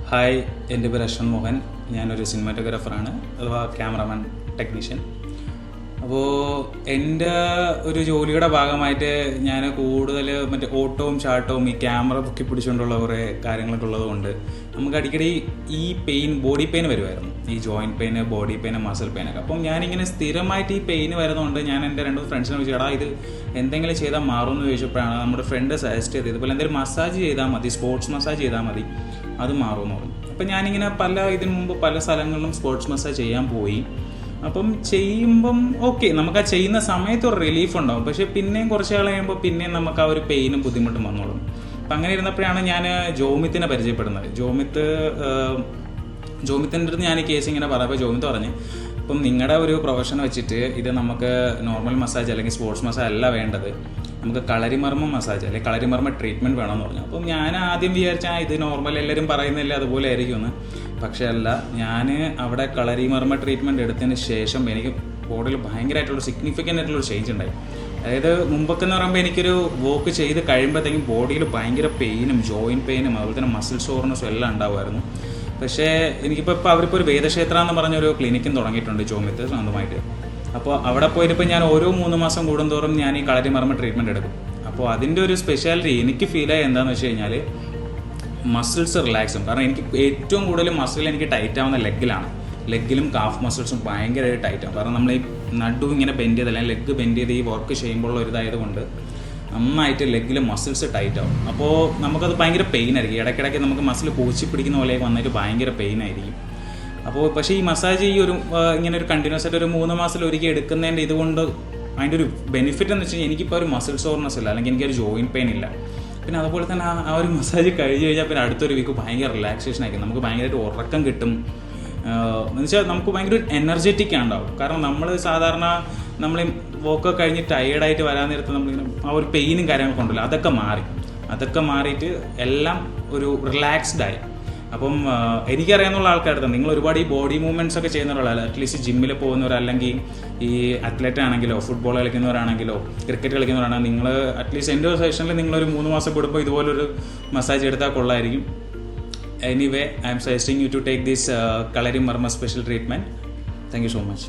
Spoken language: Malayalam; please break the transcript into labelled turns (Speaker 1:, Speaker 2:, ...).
Speaker 1: ഹായ്, എൻ്റെ പേര് അശ്വൻ മോഹൻ. ഞാനൊരു സിനിമാറ്റോഗ്രാഫറാണ്, അഥവാ ക്യാമറമാൻ ടെക്നീഷ്യൻ. അപ്പോൾ എൻ്റെ ഒരു ജോലിയുടെ ഭാഗമായിട്ട് ഞാൻ കൂടുതൽ ഓട്ടവും ചാട്ടവും ഈ ക്യാമറ പൊക്കി പിടിച്ചുകൊണ്ടുള്ള കുറേ കാര്യങ്ങളൊക്കെ ഉള്ളതുകൊണ്ട് നമുക്ക് അടിക്കടി ഈ ബോഡി പെയിൻ വരുമായിരുന്നു. ഈ joint pain, body pain, muscle പെയിനൊക്കെ. അപ്പം ഞാനിങ്ങനെ സ്ഥിരമായിട്ട് ഈ പെയിൻ വരുന്നതുകൊണ്ട് ഞാൻ എൻ്റെ 2 ഫ്രണ്ട്സിനെ വിളിച്ചു, ഇത് എന്തെങ്കിലും ചെയ്താൽ മാറുമെന്ന് ചോദിച്ചപ്പോഴാണ് നമ്മുടെ ഫ്രണ്ട് സജസ്റ്റ് ചെയ്തത്, ഇതുപോലെ എന്തെങ്കിലും മസാജ് ചെയ്താൽ മതി, സ്പോർട്സ് മസാജ് ചെയ്താൽ മതി, അത് മാറുമെന്ന് പറഞ്ഞു. അപ്പം ഞാനിങ്ങനെ ഇതിനു മുമ്പ് പല സ്ഥലങ്ങളിലും സ്പോർട്സ് മസാജ് ചെയ്യാൻ പോയി. അപ്പം ചെയ്യുമ്പം ഓക്കെ, നമുക്ക് ആ ചെയ്യുന്ന സമയത്ത് ഒരു റിലീഫ് ഉണ്ടാവും. പക്ഷേ പിന്നെയും കുറച്ച് നാൾ കഴിയുമ്പോൾ പിന്നെയും നമുക്ക് ആ ഒരു പെയിനും ബുദ്ധിമുട്ടും വന്നോളും. അപ്പം അങ്ങനെ ഇരുന്നപ്പോഴാണ് ഞാൻ ജോമിത്തിനെ പരിചയപ്പെടുന്നത്. ജോമിത്തിൻ്റെ അടുത്ത് ഞാൻ ഈ കേസ് ഇങ്ങനെ പറഞ്ഞപ്പോൾ ജോമിത്ത് പറഞ്ഞ്, ഇപ്പം നിങ്ങളുടെ ഒരു പ്രൊഫഷൻ വെച്ചിട്ട് ഇത് നമുക്ക് നോർമൽ മസാജ് അല്ലെങ്കിൽ സ്പോർട്സ് മസാജ് അല്ല വേണ്ടത്, നമുക്ക് കളരിമർമ്മ മസാജ് അല്ലെങ്കിൽ കളരിമർമ്മ ട്രീറ്റ്മെൻറ്റ് വേണമെന്ന് പറഞ്ഞു. അപ്പം ഞാൻ ആദ്യം വിചാരിച്ചാൽ ഇത് നോർമൽ എല്ലാവരും പറയുന്നില്ല അതുപോലെ ആയിരിക്കുമെന്ന്. പക്ഷേ അല്ല, ഞാൻ അവിടെ കളരിമർമ്മ ട്രീറ്റ്മെൻറ്റ് എടുത്തതിന് ശേഷം എനിക്ക് ബോഡിയിൽ ഭയങ്കരമായിട്ടുള്ള സിഗ്നിഫിക്കൻ്റ് ആയിട്ടുള്ളൊരു ചേഞ്ച് ഉണ്ടായി. അതായത് മുമ്പൊക്കെ എന്ന് പറയുമ്പോൾ എനിക്കൊരു വർക്ക് ചെയ്ത് കഴിയുമ്പോഴത്തേക്കും ബോഡിയിൽ ഭയങ്കര പെയിനും ജോയിൻറ്റ് പെയിനും അതുപോലെ തന്നെ മസിൽ സോർനെസ്സും എല്ലാം ഉണ്ടാവുമായിരുന്നു. പക്ഷേ എനിക്കിപ്പോൾ അവരിപ്പോൾ ഒരു വേദക്ഷേത്ര എന്ന് പറഞ്ഞൊരു ക്ലിനിക്കും തുടങ്ങിയിട്ടുണ്ട് ജോമിത്ത് സ്വന്തമായിട്ട്. അപ്പോൾ അവിടെ പോയിട്ടിപ്പോൾ ഞാൻ ഓരോ 3 മാസം കൂടുന്തോറും ഞാൻ ഈ കളരിമർമ്മ ട്രീറ്റ്മെൻറ്റ് എടുക്കും. അപ്പോൾ അതിൻ്റെ ഒരു സ്പെഷ്യാലിറ്റി എനിക്ക് ഫീൽ ആയി എന്താണെന്ന് വെച്ച് കഴിഞ്ഞാൽ മസിൽസ് റിലാക്സും. കാരണം എനിക്ക് ഏറ്റവും കൂടുതൽ മസിൽ എനിക്ക് ടൈറ്റ് ആവുന്ന ലെഗിലും കാഫ് മസിൽസും ഭയങ്കരമായിട്ട് ടൈറ്റ് ആവും. കാരണം നമ്മൾ ഈ നടു ഇങ്ങനെ ബെൻഡ് ചെയ്ത് അല്ലെങ്കിൽ ലെഗ് ബെൻഡ് ചെയ്ത് ഈ വർക്ക് ചെയ്യുമ്പോഴുള്ള ഒരു ഇതായതുകൊണ്ട് നന്നായിട്ട് ലെഗിൽ മസിൽസ് ടൈറ്റ് ആവും. അപ്പോൾ നമുക്കത് ഭയങ്കര പെയിൻ ആയിരിക്കും. ഇടയ്ക്കിടയ്ക്ക് നമുക്ക് മസിൽ പൂച്ചി പിടിക്കുന്ന പോലെയൊക്കെ വന്നിട്ട് ഭയങ്കര പെയിൻ ആയിരിക്കും. അപ്പോൾ പക്ഷേ ഈ മസാജ് ഈ ഇങ്ങനെ ഒരു കണ്ടിന്യൂസ് ആയിട്ട് ഒരു 3 മാസത്തിൽ ഒരിക്കൽ എടുക്കുന്നതിൻ്റെ ഇതുകൊണ്ട് അതിൻ്റെ ഒരു ബെനിഫിറ്റ് എന്ന് വെച്ച് കഴിഞ്ഞാൽ എനിക്കിപ്പോൾ ഒരു മസിൽ സോർനെസ് ഇല്ല, അല്ലെങ്കിൽ എനിക്കൊരു ജോയിൻറ്റ് പെയിൻ ഇല്ല. പിന്നെ അതുപോലെ തന്നെ ആ ഒരു മസാജ് കഴിഞ്ഞ് കഴിഞ്ഞാൽ പിന്നെ അടുത്തൊരു വീക്ക് ഭയങ്കര റിലാക്സേഷൻ ആയിരിക്കും. നമുക്ക് ഭയങ്കരമായിട്ട് ഉറക്കം കിട്ടും. എന്ന് വെച്ചാൽ നമുക്ക് ഭയങ്കര എനർജറ്റിക് ഉണ്ടാവും. കാരണം നമ്മൾ സാധാരണ നമ്മൾ വർക്ക് കഴിഞ്ഞ് ടയേർഡായിട്ട് വരാൻ നേരത്ത് നമ്മളിങ്ങനെ ആ ഒരു പെയിനും കാര്യങ്ങളൊക്കെ ഉണ്ടല്ലോ, അതൊക്കെ മാറിയിട്ട് എല്ലാം ഒരു റിലാക്സ്ഡായി. അപ്പം എനിക്കറിയാവുന്ന ആൾക്കാരുടെ നിങ്ങൾ ഒരുപാട് ഈ ബോഡി മൂവ്മെൻറ്റ്സ് ഒക്കെ ചെയ്യുന്നവരല്ല, അറ്റ്ലീസ്റ്റ് ജിമ്മിൽ പോകുന്നവർ, അല്ലെങ്കിൽ ഈ അത്ലറ്റ് ആണെങ്കിലോ ഫുട്ബോൾ കളിക്കുന്നവരാണെങ്കിലോ ക്രിക്കറ്റ് കളിക്കുന്നവരാണെങ്കിൽ നിങ്ങൾ അറ്റ്ലീസ്റ്റ് എൻ്റെ ഒരു സെഷനിൽ നിങ്ങളൊരു 3 മാസം കൂടുമ്പോൾ ഇതുപോലൊരു മസാജ് എടുത്താൽ കൊള്ളായിരിക്കും. Anyway, I am suggesting you to take this കളരിമർമ്മ special treatment. Thank you so much.